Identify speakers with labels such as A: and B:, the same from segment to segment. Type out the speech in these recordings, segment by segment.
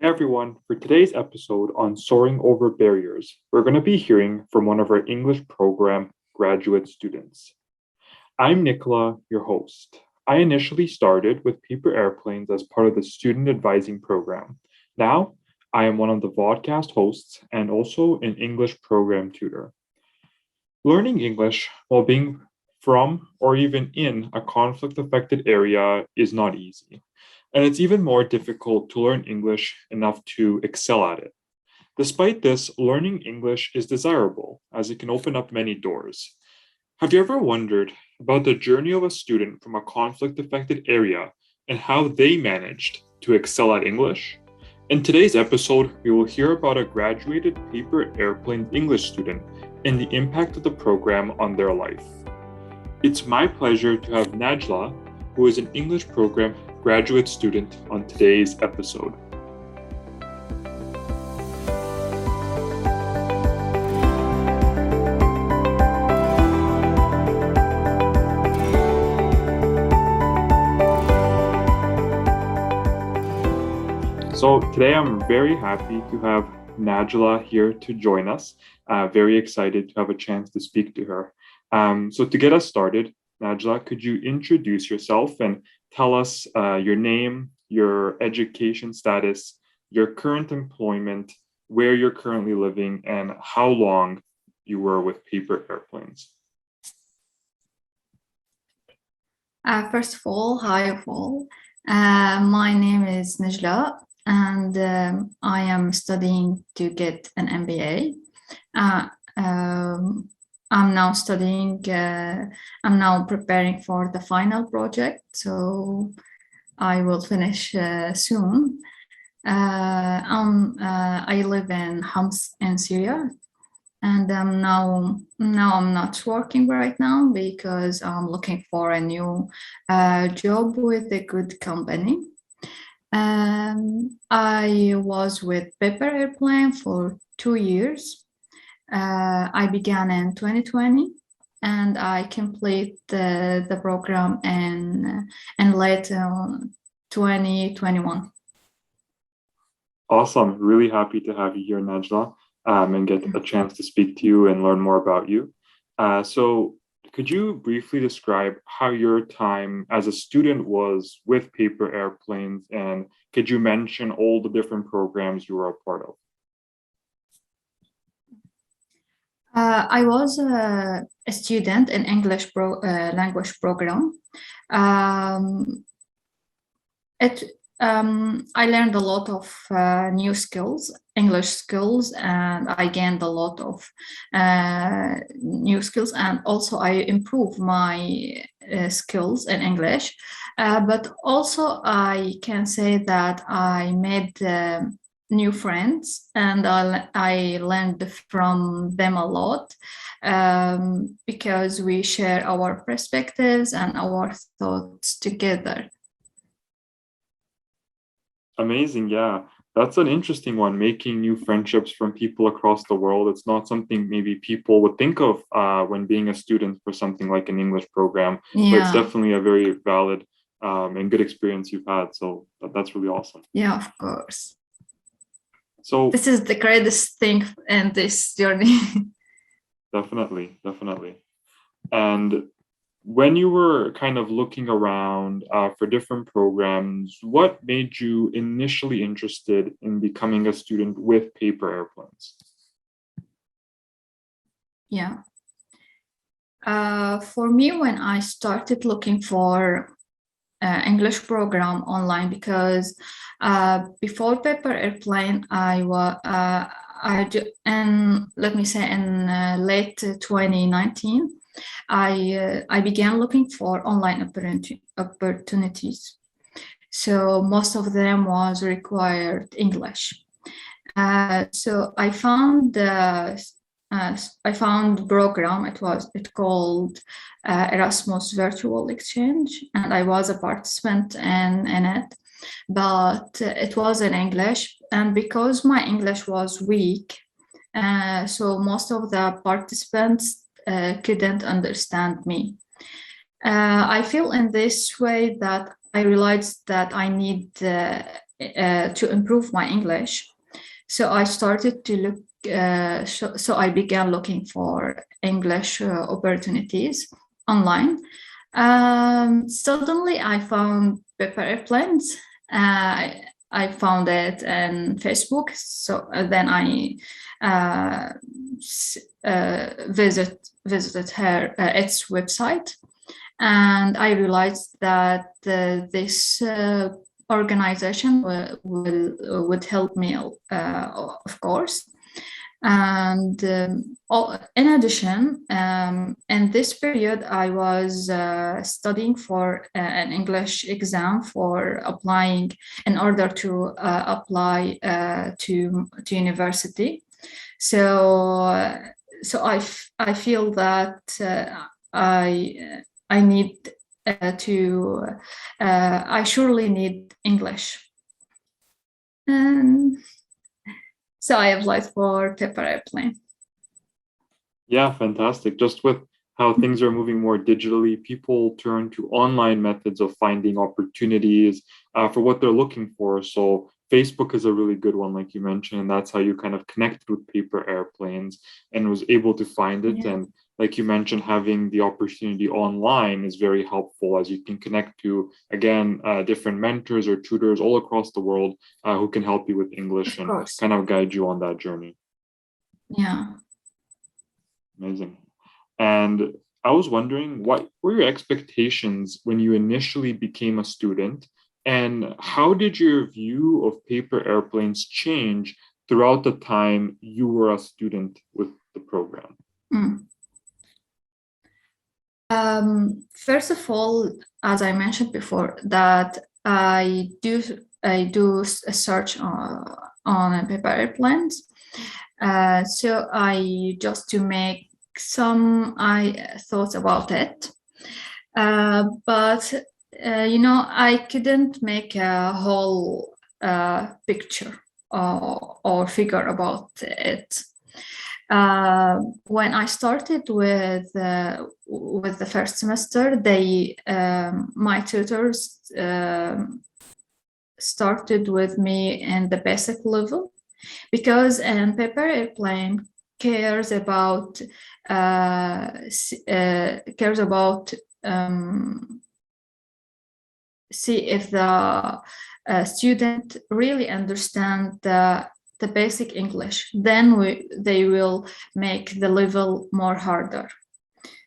A: Hey everyone, for today's episode on Soaring Over Barriers, we're going to be hearing from one of our English program graduate students. I'm Nicola, your host. I initially started with paper airplanes as part of the student advising program. Now, I am one of the vodcast hosts and also an English program tutor. Learning English while being from or even in a conflict affected area is not easy. And it's even more difficult to learn English enough to excel at it. Despite this, learning English is desirable as it can open up many doors. Have you ever wondered about the journey of a student from a conflict affected area and how they managed to excel at English? In today's episode, we will hear about a graduated paper airplane English student and the impact of the program on their life. It's my pleasure to have Najla, who is an English program graduate student, on today's episode. So today I'm very happy to have Najla here to join us. Very excited to have a chance to speak to her. So to get us started, Najla, could you introduce yourself and tell us your name, your education status, your current employment, where you're currently living, and how long you were with paper airplanes?
B: First of all, hi all. My name is Najla, and I am studying to get an MBA. I'm now studying, I'm now preparing for the final project, so I will finish soon. I live in Homs in Syria, and now I'm not working right now because I'm looking for a new job with a good company. I was with Paper Airplane for 2 years. I began in 2020 and I complete the program in late 2021.
A: Awesome. Really happy to have you here, Najla, and get a chance to speak to you and learn more about you. So could you briefly describe how your time as a student was with paper airplanes, and could you mention all the different programs you were a part of?
B: I was a student in English language program. It I learned a lot of new skills, English skills, and I gained a lot of new skills, and also I improved my skills in English. But also I can say that I made new friends and I learned from them a lot because we share our perspectives and our thoughts together.
A: Amazing. Yeah. That's an interesting one, making new friendships from people across the world. It's not something maybe people would think of when being a student for something like an English program, but it's definitely a very valid and good experience you've had. So that's really awesome.
B: Yeah, of course.
A: So
B: this is the greatest thing in this journey.
A: Definitely. And when you were kind of looking around for different programs, what made you initially interested in becoming a student with paper airplanes?
B: Yeah. For me, when I started looking for English program online, because before paper airplane, and let me say in late 2019, I began looking for online opportunities. So most of them was required English. So I found program. It called Erasmus Virtual Exchange, and I was a participant in it. But it was in English, and because my English was weak, so most of the participants couldn't understand me. I feel in this way that I realized that I need to improve my English. So I started to look. So I began looking for English opportunities online. Suddenly, I found paper airplanes. I found it on Facebook. So then I visited her its website, and I realized that this organization would help me, of course. And in addition, in this period, I was studying for an English exam for applying in order to apply to university. So, I feel that I need I surely need English. And so I applied for paper airplane.
A: Yeah, fantastic. Just with how things are moving more digitally, people turn to online methods of finding opportunities for what they're looking for. So Facebook is a really good one, like you mentioned, and that's how you kind of connected with paper airplanes and was able to find it.
B: Yeah.
A: And like you mentioned, having the opportunity online is very helpful as you can connect to, again, different mentors or tutors all across the world who can help you with English
B: Of
A: and
B: course.
A: kind of guide you on that journey.
B: Yeah.
A: Amazing. And I was wondering, what were your expectations when you initially became a student? And how did your view of paper airplanes change throughout the time you were a student with the program?
B: Mm. First of all, as I mentioned before, that I do a search on paper airplanes. So I just to make some I thoughts about it, but I couldn't make a whole picture or figure about it. When I started with the first semester, my tutors started with me in the basic level, because paper airplane cares about see if the student really understand the basic English. Then they will make the level more harder.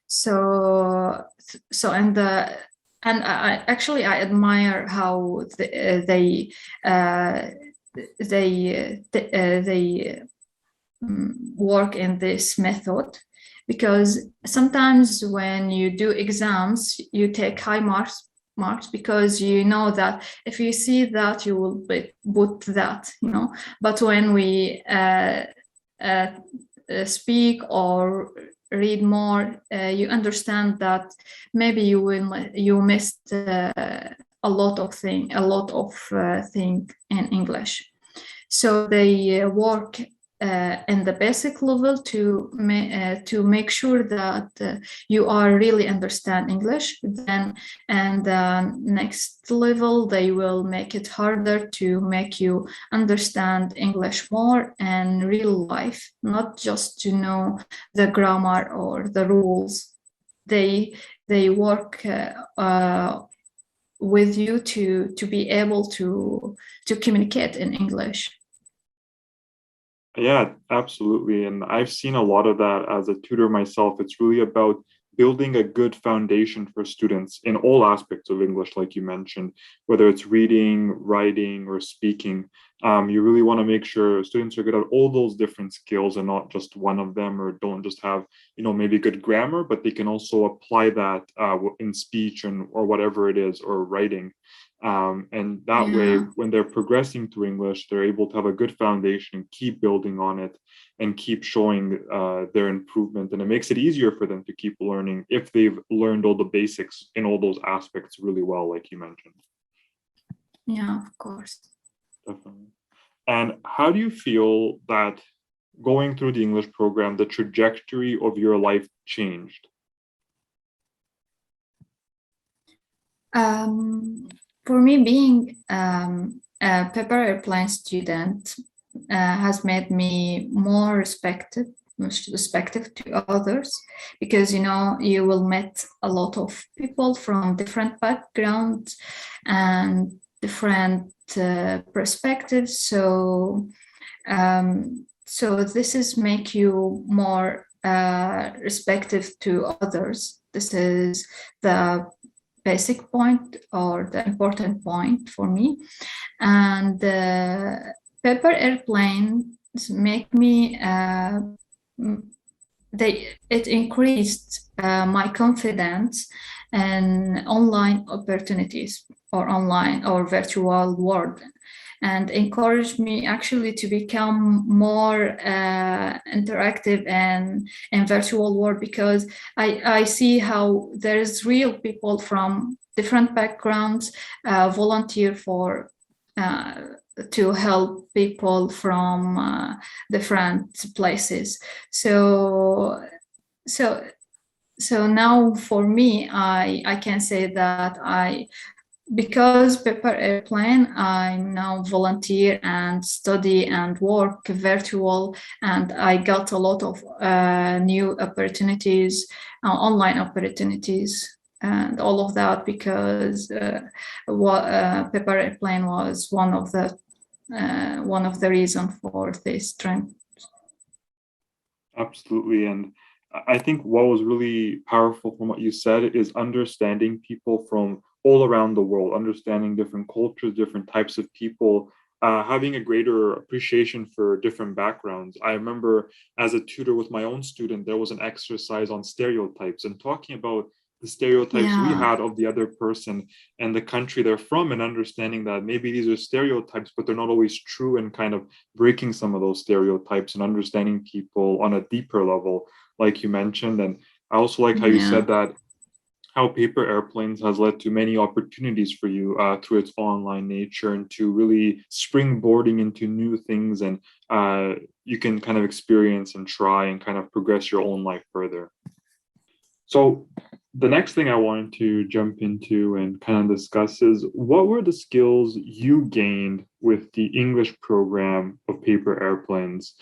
B: So I actually I admire how they work in this method, because sometimes when you do exams you take high marks because you know that if you see that you will put that, but when we speak or read more, you understand that maybe you missed a lot of thing in English. So they work in the basic level to make sure that you are really understand English. Then, and the next level, they will make it harder to make you understand English more in real life, not just to know the grammar or the rules. They work with you to be able to communicate in English.
A: Yeah, absolutely. And I've seen a lot of that as a tutor myself. It's really about building a good foundation for students in all aspects of English, like you mentioned, whether it's reading, writing, or speaking. You really want to make sure students are good at all those different skills and not just one of them, or don't just have, maybe good grammar, but they can also apply that in speech or whatever it is, or writing. And that way,
B: Yeah.
A: when they're progressing through English, they're able to have a good foundation, keep building on it, and keep showing their improvement. And it makes it easier for them to keep learning if they've learned all the basics in all those aspects really well, like you mentioned.
B: Yeah, of course.
A: Definitely. And how do you feel that going through the English program, the trajectory of your life changed?
B: For me, being paper airplane student has made me more respectful to others, because you will meet a lot of people from different backgrounds and different perspectives. So this is make you more respectful to others. This is the basic point or the important point for me. And paper airplanes make me it increased my confidence in online opportunities or online or virtual world, and encouraged me actually to become more interactive in virtual world, because I see how there's real people from different backgrounds volunteer for to help people from different places. So now for me, I can say that because paper airplane, I now volunteer and study and work virtual, and I got a lot of new opportunities, online opportunities, and all of that because paper airplane was one of the reasons for this trend.
A: Absolutely. And I think what was really powerful from what you said is understanding people from all around the world, understanding different cultures, different types of people, having a greater appreciation for different backgrounds. I remember as a tutor with my own student, there was an exercise on stereotypes and talking about the stereotypes we
B: Yeah,
A: had of the other person and the country they're from, and understanding that maybe these are stereotypes, but they're not always true, and kind of breaking some of those stereotypes and understanding people on a deeper level, like you mentioned. And I also like how you
B: yeah.
A: said that how paper airplanes has led to many opportunities for you through its online nature, and to really springboarding into new things, and you can kind of experience and try and kind of progress your own life further. So the next thing I wanted to jump into and kind of discuss is, what were the skills you gained with the English program of paper airplanes,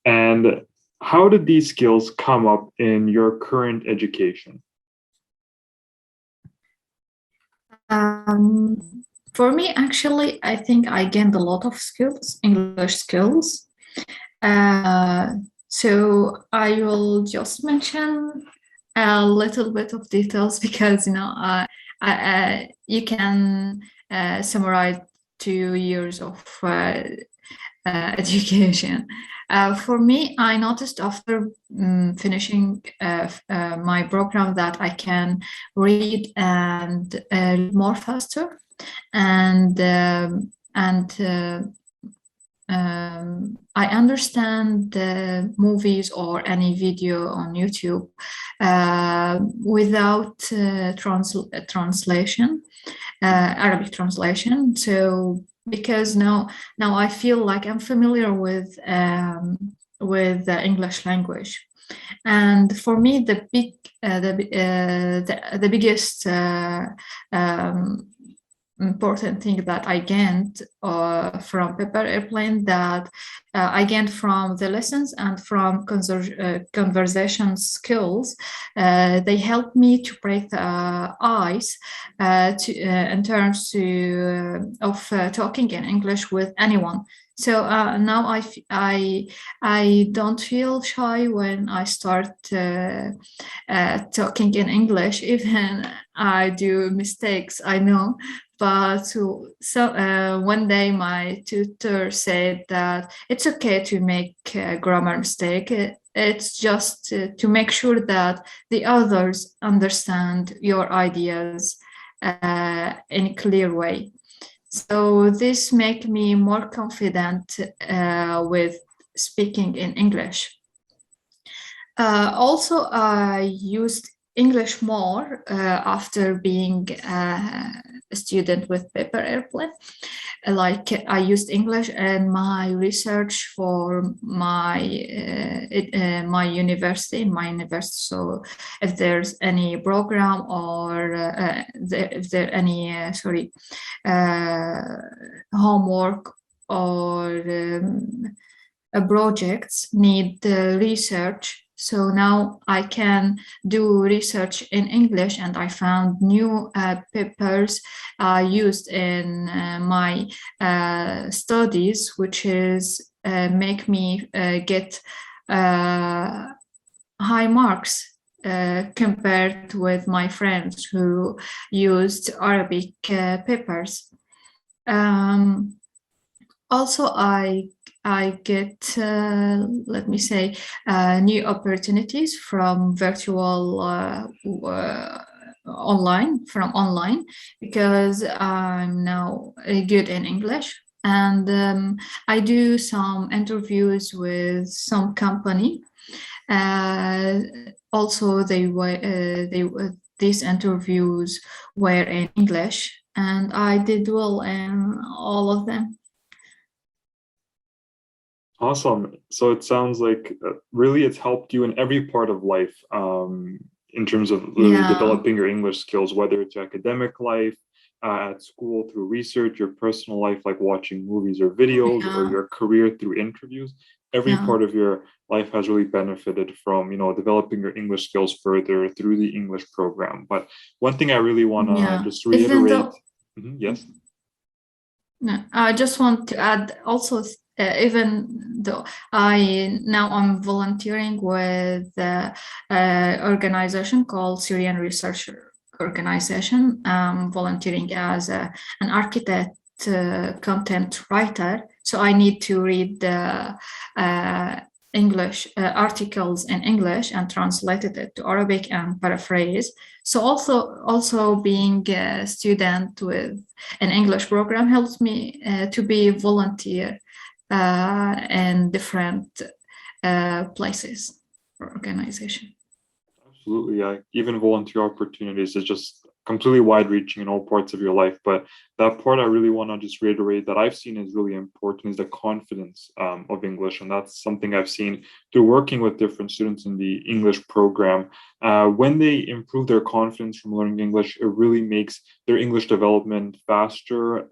A: and how did these skills come up in your current education?
B: Um, for me, actually, I think I gained a lot of skills, English skills. Uh, so I will just mention a little bit of details because you can summarize 2 years of education. For me, I noticed after finishing my program that I can read and more faster, and I understand the movies or any video on YouTube without translation, Arabic translation. So because now I feel like I'm familiar with the English language, and for me the biggest important thing that I gained from paper airplane, that I gained from the lessons and from conversation skills. They helped me to break the ice in terms of talking in English with anyone. So now I don't feel shy when I start talking in English, even I do mistakes, I know. But one day my tutor said that it's okay to make a grammar mistake. It's just to make sure that the others understand your ideas in a clear way. So this make me more confident with speaking in English. Also, I used English more after being a student with paper airplane. Like I used English in my research for my university, in my university. So if there's any program or if there any homework or projects need research. So now I can do research in English, and I found new papers used in my studies, which is make me get high marks compared with my friends who used Arabic papers. Also, I get, let me say, new opportunities from virtual online, because I'm now good in English. And I do some interviews with some company. Also, these interviews were in English, and I did well in all of them.
A: Awesome. So it sounds like really it's helped you in every part of life, in terms of really
B: Yeah,
A: developing your English skills, whether it's your academic life, at school through research, your personal life, like watching movies or videos, or
B: yeah,
A: your career through interviews. Every
B: yeah,
A: part of your life has really benefited from, developing your English skills further through the English program. But one thing I really want to
B: yeah.
A: just
B: Even
A: reiterate.
B: though,
A: Mhm, yes.
B: no, I just want to add also, even though I'm volunteering with organization called Syrian Research Organization. Volunteering as an architect, content writer. So I need to read the English articles in English and translated it to Arabic and paraphrase. So also being a student with an English program helps me to be a volunteer in different places or organization.
A: Absolutely. Yeah. Even volunteer opportunities is just completely wide reaching in all parts of your life. But that part I really want to just reiterate that I've seen is really important is the confidence of English. And that's something I've seen through working with different students in the English program. When they improve their confidence from learning English, it really makes their English development faster.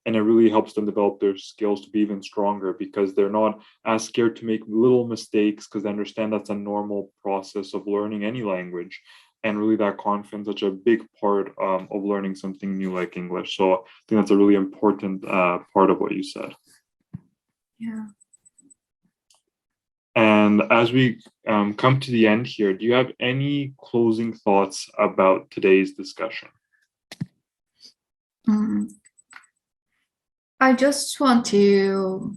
A: And it really helps them develop their skills to be even stronger because they're not as scared to make little mistakes because they understand that's a normal process of learning any language. And really, that confidence is such a big part of learning something new like English. So I think that's a really important part of what you said.
B: Yeah.
A: And as we come to the end here, do you have any closing thoughts about today's discussion?
B: Mm. I just want to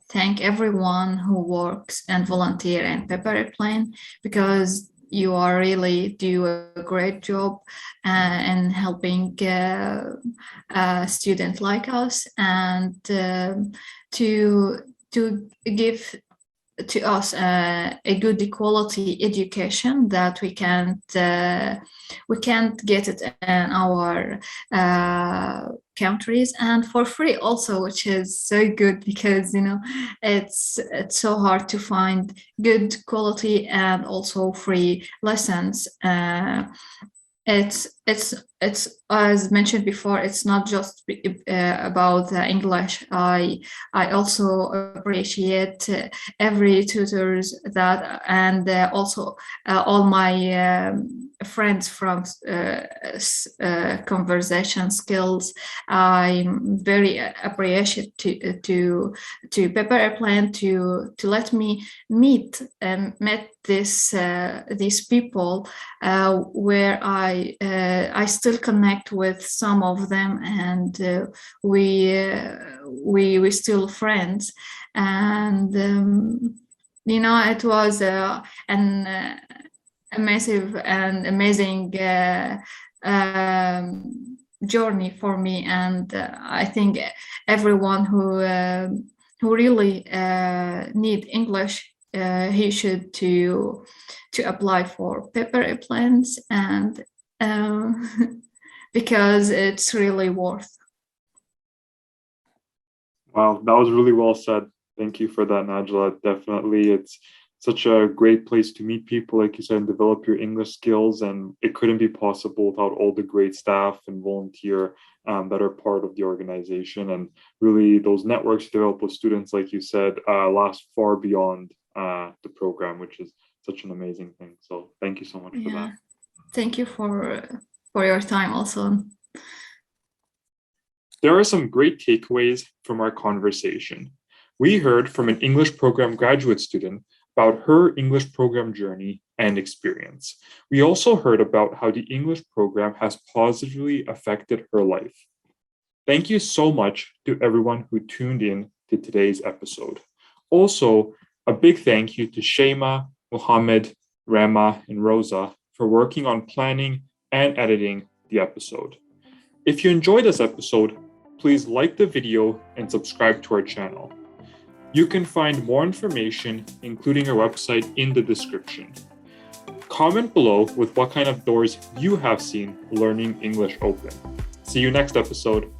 B: thank everyone who works and volunteer in Paper Airplane, because you are really do a great job in helping a student like us, and to give to us a good quality education that we can't get it in our countries, and for free also, which is so good, because it's so hard to find good quality and also free lessons. It's as mentioned before, it's not just about English. I also appreciate every tutors that, and also all my friends from conversation skills. I'm very appreciative to Pepper Airplane to let me met these people, where I still connect with some of them, and we still friends. And it was a massive and amazing journey for me, and I think everyone who really need English he should to apply for paper airplanes and because it's really worth.
A: Wow, that was really well said. Thank you for that, Najla. Definitely, it's such a great place to meet people, like you said, and develop your English skills. And it couldn't be possible without all the great staff and volunteer that are part of the organization. And really, those networks developed with students, like you said, last far beyond the program, which is such an amazing thing. So thank you so much for that.
B: Thank you for your time also.
A: There are some great takeaways from our conversation. We heard from an English program graduate student about her English program journey and experience. We also heard about how the English program has positively affected her life. Thank you so much to everyone who tuned in to today's episode. Also, a big thank you to Shema, Mohammed, Rama, and Rosa for working on planning and editing the episode. If you enjoyed this episode, please like the video and subscribe to our channel. You can find more information, including our website, in the description. Comment below with what kind of doors you have seen learning English open. See you next episode.